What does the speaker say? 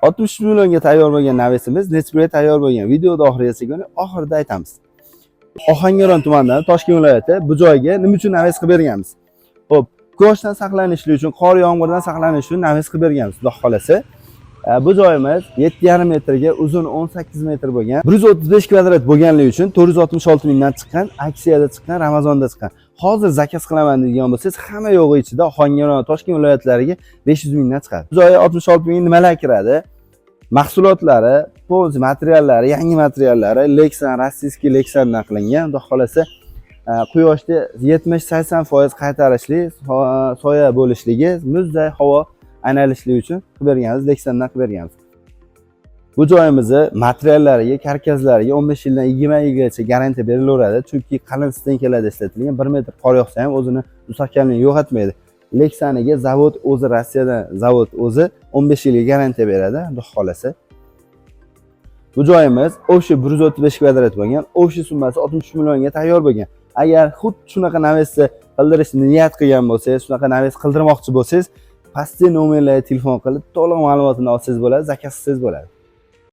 60 millionga tayyor bo'lgan navesimiz necha tayyor bo'lgan videoda oxirida aytamiz. Ohangaron tumanidan Toshkent viloyati bu joyga nima uchun naves qilib berganmiz? Xo'p, quyoshdan saqlanish uchun, qor yomg'irdan saqlanish uchun naves qilib berganmiz, xudo xolasa. Bu joyimiz 7,5 metrga, uzun 18 metr bo'lgan, 135 kvadrat bo'lganligi uchun 466 mingdan chiqqan, aksiyada chiqqan, Ramazonda chiqqan. Hozir zakaz qilaman degan bo'lsangiz, hamma yo'g'i ichida Ohangaron, Toshkent viloyatlariga 500 mingdan chiqadi. Bu joyga 66 ming nimalar kiradi? Mahsulotlari, polzi materiallari, yangi materiallari, Lexan, rossiyskiy Lexandan qilingan. Xudo xolasa, quyoshda 70-80% qaytarishli, soya bo'lishligi, muzday havo aylanishligi uchun qilib berganmiz, Lexandan qilib berganmiz. Bu joyimizni materiallariga, karkazlariga 15 yildan 20 yilgacha garantiya berilaveradi, chunki qalin stenkalarda ishlatilgan, 1 metr qor yog'sa ham o'zini mustahkamligini yo'qotmaydi. Lexaniga zavod o'zi, Rossiyadan zavod o'zi 15 yilga garantiya beradi, xudo xolasa. Bu joyimiz o'sha 135 kvadrat bo'lgan, o'sha summasi 60 millionga tayyor bo'lgan. Agar xuddi shunaqa navesni qildirishni niyat qilgan bo'lsangiz, shunaqa naves qildirmoqchi bo'lsangiz, pastda nomerlarga telefon qilib, to'liq ma'lumotini olsangiz bo'ladi, zakaz qilsangiz bo'ladi.